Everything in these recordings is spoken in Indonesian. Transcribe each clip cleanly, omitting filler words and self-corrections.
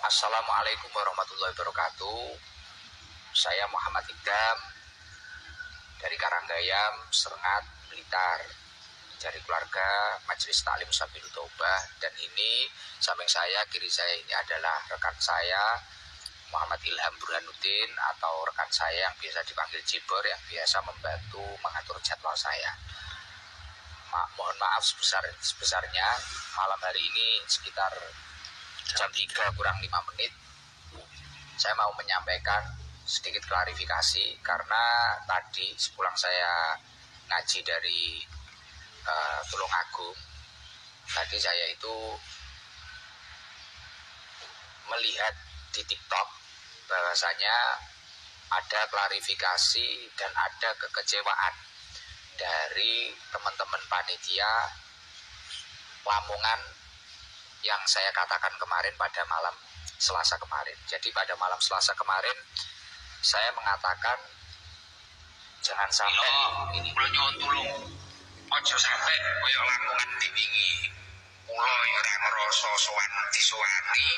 Assalamualaikum warahmatullahi wabarakatuh. Saya Muhammad Idam dari Karanggayam, Serengat, Blitar, dari keluarga Majelis Taklim Sabilul Taubah. Dan ini samping saya, kiri saya ini adalah rekan saya Muhammad Ilham Burhanuddin, atau rekan saya yang biasa dipanggil Jibor, yang biasa membantu mengatur jadwal saya. Mohon maaf sebesar-besarnya, malam hari ini sekitar jam 3 kurang 5 menit saya mau menyampaikan sedikit klarifikasi, karena tadi sepulang saya ngaji dari Tulungagung, tadi saya itu melihat di TikTok bahwasanya ada klarifikasi dan ada kekecewaan dari teman-teman panitia Lamongan yang saya katakan kemarin pada malam Selasa kemarin. Jadi pada malam Selasa kemarin saya mengatakan jangan sampai ini kula nyuwun tulung aja sampai kaya Lamongan diwingi. Kula ya ora ngrasa sowan disowani,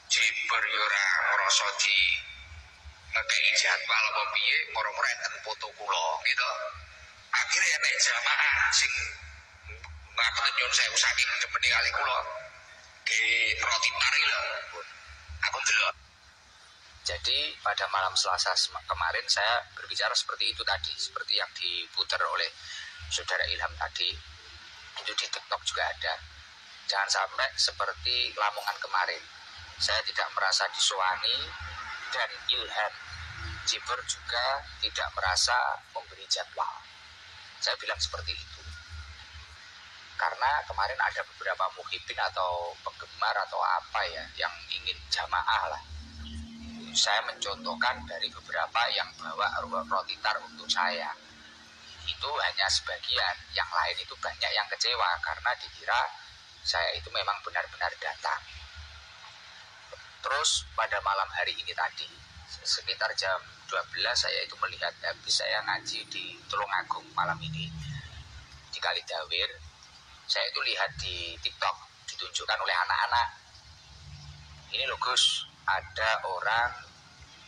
Jibber ya ora ngrasa di ngekei jadwal apa piye, moro-moro enten foto kula gitu. Akhirnya enek jamaah sing ngapunten nyuwun sewu saking demene kali kula di roti tari lho, aku delok. Jadi pada malam Selasa kemarin saya berbicara seperti itu tadi, seperti yang diputar oleh saudara Ilham tadi, itu di TikTok juga ada. Jangan sampai seperti Lamongan kemarin. Saya tidak merasa disowani, dan Ilham Jibber juga tidak merasa memberi jadwal. Saya bilang seperti itu. Karena kemarin ada beberapa muhibin atau penggemar atau apa ya yang ingin jamaah lah. Saya mencontohkan dari beberapa yang bawa roti tar untuk saya. Itu hanya sebagian, yang lain itu banyak yang kecewa karena dikira saya itu memang benar-benar datang. Terus pada malam hari ini tadi, sekitar jam 12 saya itu melihat, habis saya ngaji di Tulungagung malam ini di Kalidawir. Saya itu lihat di TikTok ditunjukkan oleh anak-anak. Ini loh Gus, ada orang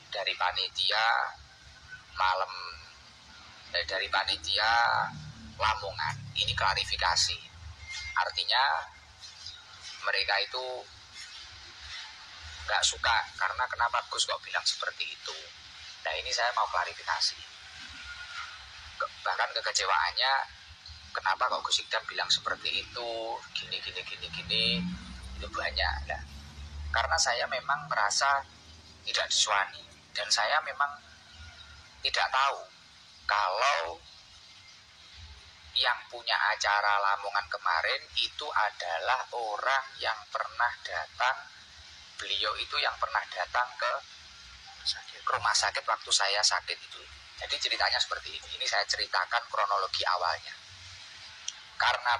dari panitia dari panitia Lamongan. Ini klarifikasi. Artinya mereka itu nggak suka karena kenapa Gus kok bilang seperti itu. Nah ini saya mau klarifikasi. Bahkan kekecewaannya, kenapa kok Gus Idam bilang seperti itu, gini, itu banyak. Nah, karena saya memang merasa tidak diswani, dan saya memang tidak tahu kalau yang punya acara Lamongan kemarin itu adalah orang yang pernah datang, beliau itu yang pernah datang ke rumah sakit waktu saya sakit itu. Jadi ceritanya seperti ini. Ini saya ceritakan kronologi awalnya. Karena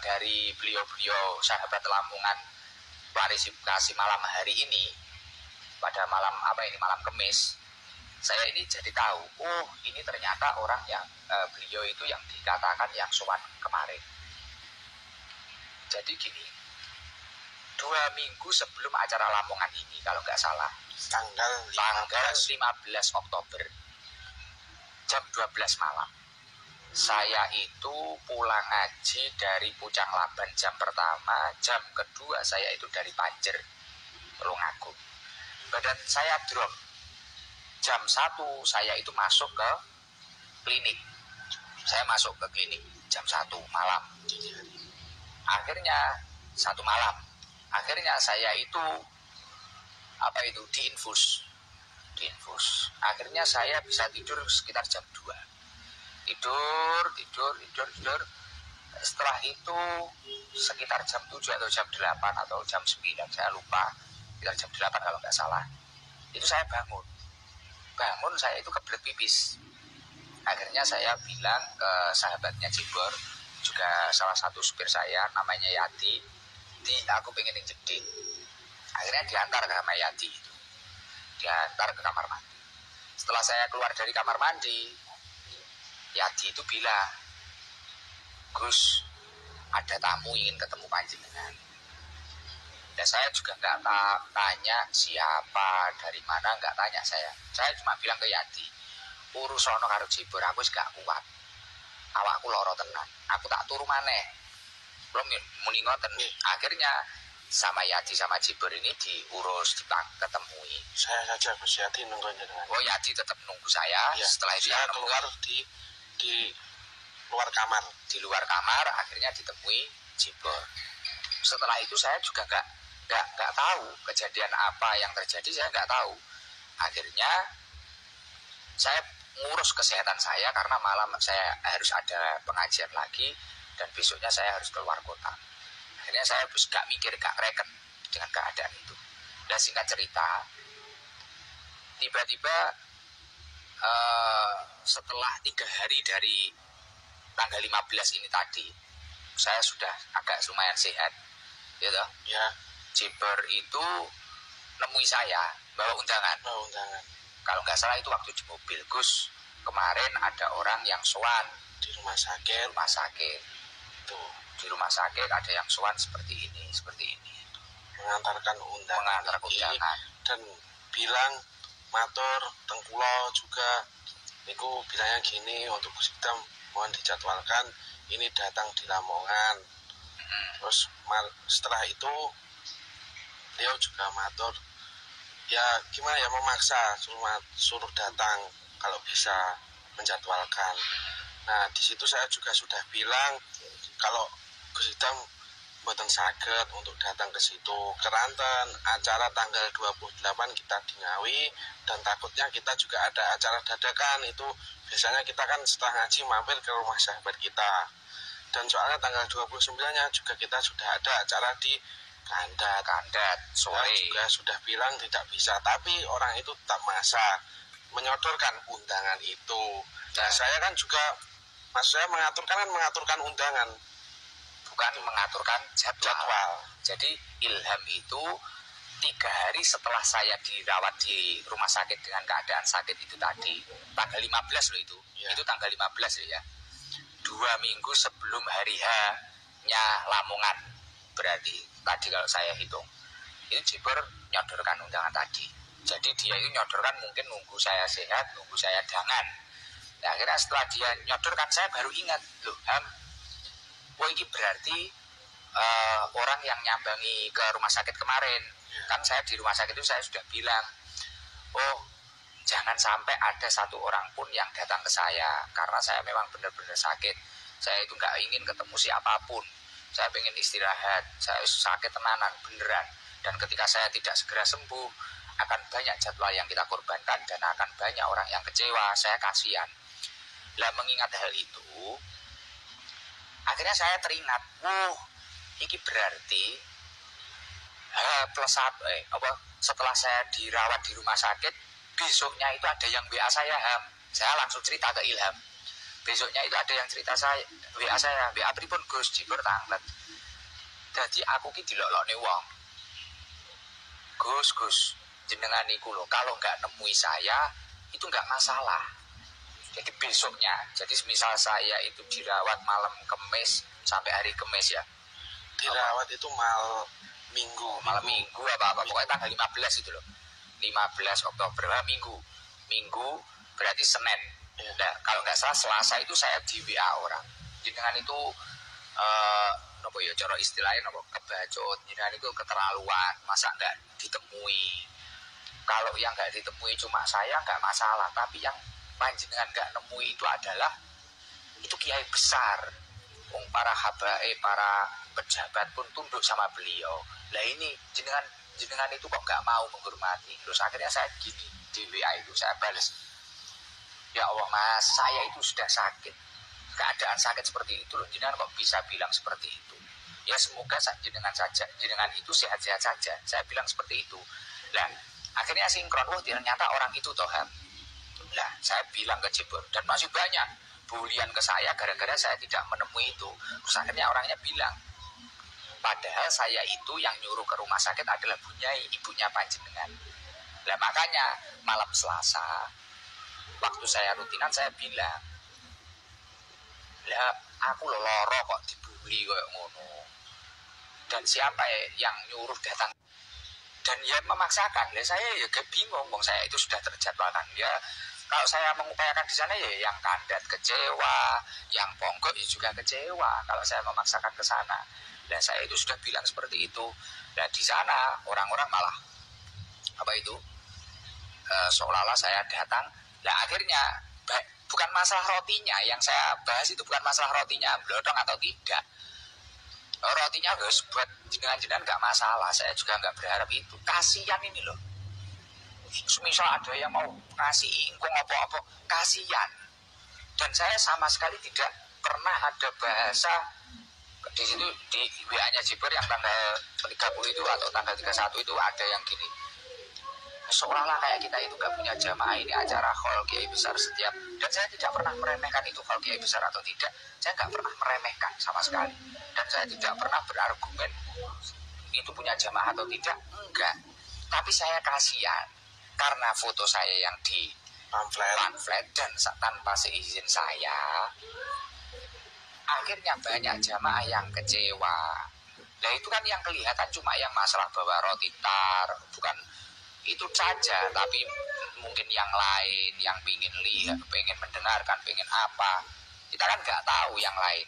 dari beliau-beliau sahabat Lamongan klarifikasi malam hari ini, pada malam malam Kamis, saya ini jadi tahu, oh ini ternyata orang yang beliau itu yang dikatakan yang sowan kemarin. Jadi gini, 2 minggu sebelum acara Lamongan ini, kalau nggak salah, tanggal 15 Oktober jam 12 malam, saya itu pulang ngaji dari Pucang Laban jam pertama, jam kedua saya itu dari Panjer, Tulungagung. Badan saya drop. Jam 1 saya itu masuk ke klinik. Saya masuk ke klinik jam 1 malam. Akhirnya 1 malam. Akhirnya saya itu diinfus. Akhirnya saya bisa tidur sekitar jam 2. Tidur. Setelah itu sekitar jam 7 atau jam 8 atau jam 9, saya lupa, sekitar jam 8 kalau nggak salah, itu saya bangun saya itu kebelet pipis. Akhirnya saya bilang ke sahabatnya Jibor, juga salah satu supir saya, namanya Yati, aku pengen jeding. Akhirnya diantar ke sama Yati itu, diantar ke kamar mandi. Setelah saya keluar dari kamar mandi, Yati itu bilang, Gus, ada tamu ingin ketemu panjenengan. Dan saya juga nggak tanya siapa, dari mana, nggak tanya saya. Saya cuma bilang ke Yati, urus ono karo Jibor, aku wis gak kuat. Awakku loro tenan. Aku tak turu maneh. Belum muni ngoten. Akhirnya sama Yati sama Jibor ini diurus, ketemui. Saya saja Gus, Yati nunggu jenengan. Oh, Yati tetap nunggu saya. Ya. Setelah itu saya keluar di luar kamar. Di luar kamar akhirnya ditemui Jibor. Setelah itu saya juga nggak tahu kejadian apa yang terjadi, saya nggak tahu. Akhirnya saya ngurus kesehatan saya karena malam saya harus ada pengajian lagi dan besoknya saya harus keluar kota. Akhirnya saya gak mikir, gak reken dengan keadaan itu. Dan singkat cerita, tiba-tiba setelah 3 hari dari tanggal 15 ini tadi, saya sudah agak lumayan sehat, gitu. Ya. Jibor itu nemui saya bawa undangan. Kalau nggak salah itu waktu di mobil. Gus, kemarin ada orang yang sowan di rumah sakit. Tuh, di rumah sakit ada yang sowan seperti ini. Mengantarkan undangan. Dan bilang matur tengkulo juga. Niku bilangnya gini, untuk Gus Idam mohon dijadwalkan ini datang di Lamongan. Terus setelah itu beliau juga matur, ya gimana ya, memaksa suruh datang kalau bisa menjadwalkan. Nah di situ saya juga sudah bilang kalau Gus Idam mboten saged untuk datang ke situ keranten acara tanggal 28 kita di Ngawi, dan takutnya kita juga ada acara dadakan. Itu biasanya kita kan setelah ngaji mampir ke rumah sahabat kita, dan soalnya tanggal 29-nya juga kita sudah ada acara di Kandat sore. Saya juga sudah bilang tidak bisa, tapi orang itu tak menyodorkan undangan itu. Nah saya kan juga, maksud saya mengaturkan undangan, bukan mengaturkan jadwal. Jadi Ilham itu 3 hari setelah saya dirawat di rumah sakit dengan keadaan sakit itu tadi, tanggal 15 loh itu. Ya. Itu tanggal 15 ya. 2 minggu sebelum hari H-nya Lamongan. Berarti tadi kalau saya hitung, itu Jibor nyodorkan undangan tadi. Jadi dia itu nyodorkan mungkin nunggu saya sehat, nunggu saya dangan. Nah akhirnya setelah dia nyodorkan, saya baru ingat, loh Ham, ini berarti orang yang nyambangi ke rumah sakit kemarin. Kan saya di rumah sakit itu saya sudah bilang, oh jangan sampai ada 1 orang pun yang datang ke saya, karena saya memang benar-benar sakit. Saya itu gak ingin ketemu siapapun. Saya pengen istirahat, saya sakit tenanan, beneran. Dan ketika saya tidak segera sembuh, akan banyak jadwal yang kita korbankan dan akan banyak orang yang kecewa, saya kasihan. Lah mengingat hal itu, akhirnya saya teringat, ini berarti setelah saya dirawat di rumah sakit, besoknya itu ada yang WA saya, Ham. Saya langsung cerita ke Ilham. Besoknya itu ada yang cerita saya, WA pripun Gus, Jibor tanglet. Jadi aku ki dilokne wong. Gus, jenengan niku lho, kalau nggak nemui saya itu nggak masalah. Jadi besoknya, jadi misal saya itu dirawat malam Kamis sampai hari Kamis ya. Dirawat itu malam Minggu apa pokoknya tanggal 15 itu loh. 15 Oktober Minggu berarti Senin. Nah, kalau nggak salah Selasa itu saya di WA orang. Jenengan itu nopo ya cara istilahnya nopo kebacot. Jenengan itu keterlaluan, masa nggak ditemui. Kalau yang nggak ditemui cuma saya nggak masalah, tapi yang panjenengan nggak nemui itu adalah itu kiai besar. Para habaib, para pejabat pun tunduk sama beliau. Lah ini jenengan itu kok nggak mau menghormati. Terus akhirnya saya gini di WA itu saya balas, ya Allah Mas, saya itu sudah sakit, keadaan sakit seperti itu loh, jenengan kok bisa bilang seperti itu. Ya semoga jenengan itu sehat-sehat saja. Saya bilang seperti itu. Lah akhirnya sinkron, ternyata orang itu toh Ham. Lah saya bilang ke Jibor, dan masih banyak bulian ke saya gara-gara saya tidak menemui itu. Terus akhirnya orangnya bilang, padahal saya itu yang nyuruh ke rumah sakit adalah Bunyai, ibunya panjenengan. Lah makanya malam Selasa waktu saya rutinan saya bilang, lah aku loro kok dibuli kayak ngono. dan siapa yang nyuruh datang dan ya memaksakan. Ya saya ya bingung, saya itu sudah terjadwalkan. Ya kalau saya mengupayakan di sana ya yang kandat kecewa, yang ponggok ya juga kecewa kalau saya memaksakan ke sana. Dan saya itu sudah bilang seperti itu. Dan di sana orang-orang malah apa itu seolah-olah saya datang. Nah akhirnya bukan masalah rotinya yang saya bahas, itu bukan masalah rotinya blodong atau tidak. Rotinya guys buat jenengan-jenengan nggak masalah, saya juga nggak berharap itu. Kasian ini loh, misal ada yang mau ngasih ingkung apa-apa, kasian. Dan saya sama sekali tidak pernah ada bahasa di situ di WA-nya Jiber yang tanggal 30 itu atau tanggal 31 itu ada yang gini, seolah-olah kayak kita itu gak punya jamaah, ini acara Hall Kiai Besar setiap. Dan saya tidak pernah meremehkan itu Hall Kiai Besar atau tidak. Saya gak pernah meremehkan sama sekali. Dan saya tidak pernah berargumen itu punya jamaah atau tidak. Enggak. Tapi saya kasihan karena foto saya yang di pamflet dan tanpa seizin saya, akhirnya banyak jamaah yang kecewa. Nah itu kan yang kelihatan cuma yang masalah bawa roti tar, bukan itu saja, tapi mungkin yang lain yang pengen lihat, pengen mendengarkan, pengen apa, kita kan nggak tahu yang lain.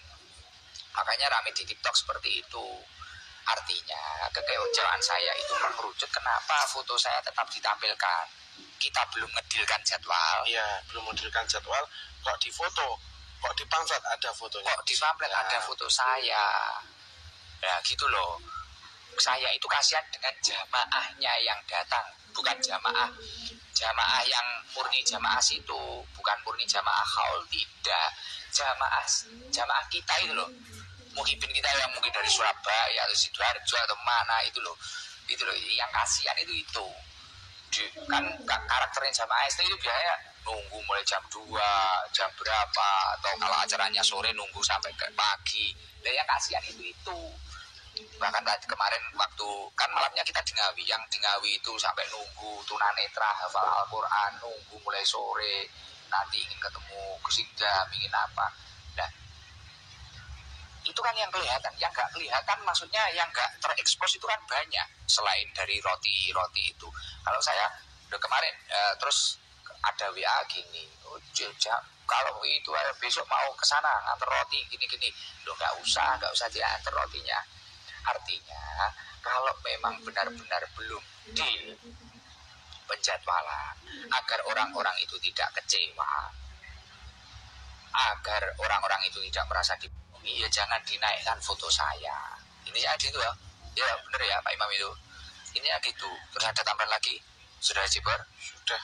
Makanya rame di TikTok seperti itu. Artinya kekecewaan saya itu mengerucut kenapa foto saya tetap ditampilkan. Kita belum ngedilkan jadwal. Iya, belum ngedilkan jadwal, kok di foto, kok di pamflet ada fotonya. Kok di pamflet ada foto saya. Ya gitu loh. Saya itu kasihan dengan jamaahnya yang datang, bukan jamaah yang murni jamaah situ, bukan murni jamaah haul, tidak. Jamaah kita itu loh, muhibin kita yang mungkin dari Surabaya atau Sidoarjo atau mana itu loh yang kasihan itu. Kan karakternya jamaah ST itu biasanya nunggu mulai jam 2, jam berapa, atau kalau acaranya sore nunggu sampai ke pagi. Dan yang kasihan itu. Bahkan tadi kemarin waktu kan malamnya kita di Ngawi, yang di Ngawi itu sampai nunggu tunanetra hafal Al-Quran, nunggu mulai sore, nanti ingin ketemu Gus Idam, ingin apa. Nah itu kan yang kelihatan. Yang gak kelihatan maksudnya yang gak terekspos itu kan banyak selain dari roti itu. Kalau saya udah kemarin terus ada WA gini, kalau itu besok mau kesana nganter roti gini, lo nggak usah diantar rotinya. Artinya kalau memang benar-benar belum deal penjadwalan, agar orang-orang itu tidak kecewa, agar orang-orang itu tidak merasa dibohongi, ya jangan dinaikkan foto saya. Ini aja gitu ya bener ya Pak Imam itu. Ini aja gitu. Terus ada tambahan lagi? Sudah Jibar? Sudah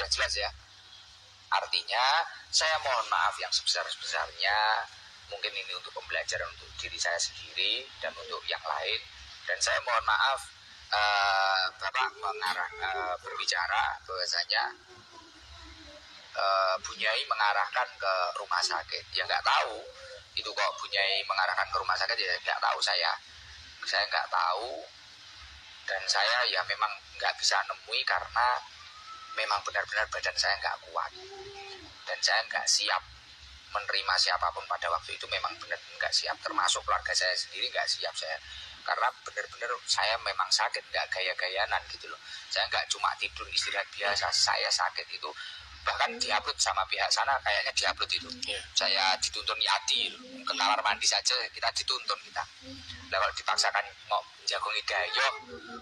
jelas ya. Artinya saya mohon maaf yang sebesar-besarnya. Mungkin ini untuk pembelajaran untuk diri saya sendiri dan untuk yang lain. Dan saya mohon maaf Bapak berbicara bahwasanya Bunyai mengarahkan ke rumah sakit. Ya nggak tahu itu kok Bunyai mengarahkan ke rumah sakit, ya nggak tahu saya nggak tahu. Dan saya ya memang nggak bisa nemui karena memang benar-benar badan saya nggak kuat dan saya nggak siap menerima siapapun pada waktu itu. Memang benar nggak siap, termasuk keluarga saya sendiri nggak siap saya, karena benar-benar saya memang sakit, nggak gaya-gayanan gitu loh. Saya nggak cuma tidur istirahat biasa, saya sakit itu bahkan diupload sama pihak sana, kayaknya diupload itu. Saya dituntun Yadi ke kamar mandi saja kita dituntun kita. Nah kalau dipaksakan mau jagongi dayo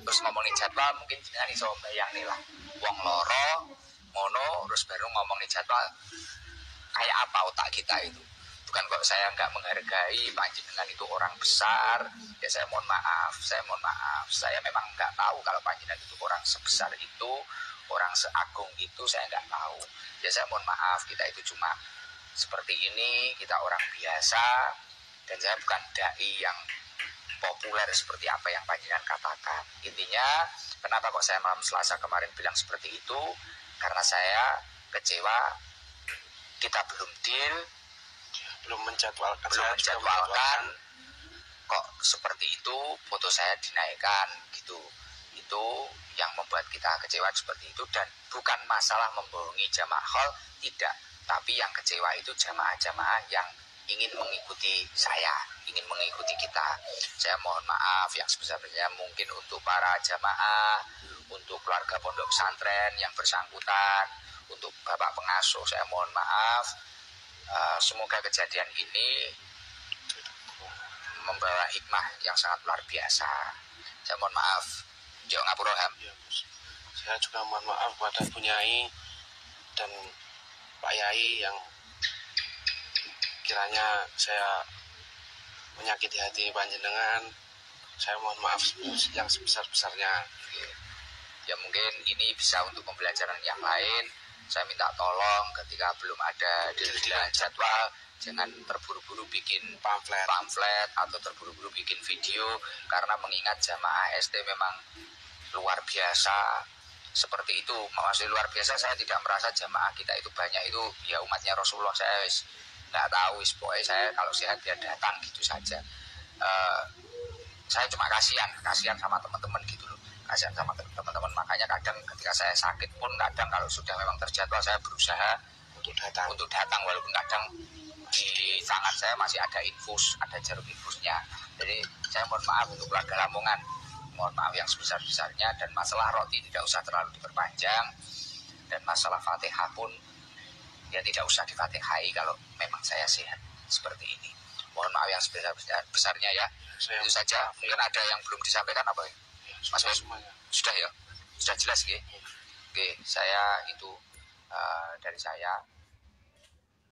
terus ngomongin jadwal, mungkin jangan iso bayang nih lah wong loro ngono terus baru ngomongin jadwal, kayak apa otak kita itu. Bukan kok saya nggak menghargai panjenengan itu orang besar, ya saya mohon maaf, saya memang nggak tahu kalau panjenengan itu orang sebesar itu, orang seagung itu, saya nggak tahu. Ya saya mohon maaf, kita itu cuma seperti ini, kita orang biasa, dan saya bukan dai yang populer seperti apa yang panjenengan katakan. Intinya kenapa kok saya malam Selasa kemarin bilang seperti itu, karena saya kecewa kita belum deal, belum menjadwalkan kok seperti itu foto saya dinaikkan gitu. Itu yang membuat kita kecewa seperti itu. Dan bukan masalah membohongi jamaah hall, tidak, Tapi yang kecewa itu jamaah-jamaah yang ingin mengikuti saya, ingin mengikuti kita. Saya mohon maaf yang sebesar-besarnya mungkin untuk para jamaah, untuk keluarga pondok pesantren yang bersangkutan, untuk bapak pengasuh saya mohon maaf. Semoga kejadian ini membawa hikmah yang sangat luar biasa. Saya mohon maaf. Yo ngapura Ham. Ya, saya juga mohon maaf kepada Bu Nyai dan Pak Yai yang kiranya saya menyakiti hati panjenengan. Saya mohon maaf yang sebesar-besarnya. Ya mungkin ini bisa untuk pembelajaran yang lain. Saya minta tolong ketika belum ada detail jadwal, jangan terburu-buru bikin pamflet atau terburu-buru bikin video, karena mengingat jamaah ST memang luar biasa. Seperti itu, maksudnya luar biasa. Saya tidak merasa jamaah kita itu banyak, itu ya umatnya Rasulullah. Saya nggak tahu, pokoknya saya kalau sehat dia datang gitu saja. Saya cuma kasihan sama teman-teman gitu loh, kasihan sama teman-teman. Makanya kadang ketika saya sakit pun kadang kalau sudah memang terjadwal saya berusaha untuk datang walaupun kadang di tangan saya masih ada infus, ada jarum infusnya. Jadi saya mohon maaf untuk keluarga Lamongan, mohon maaf yang sebesar-besarnya. Dan masalah roti tidak usah terlalu diperpanjang, dan masalah Fatihah pun ya tidak usah difatihai kalau memang saya sehat seperti ini. Mohon maaf yang sebesar-besarnya ya. Itu saja. Mungkin ada yang belum disampaikan apa ya? Mas Bos? Sudah ya? Sudah jelas ya? Oke, saya itu dari saya.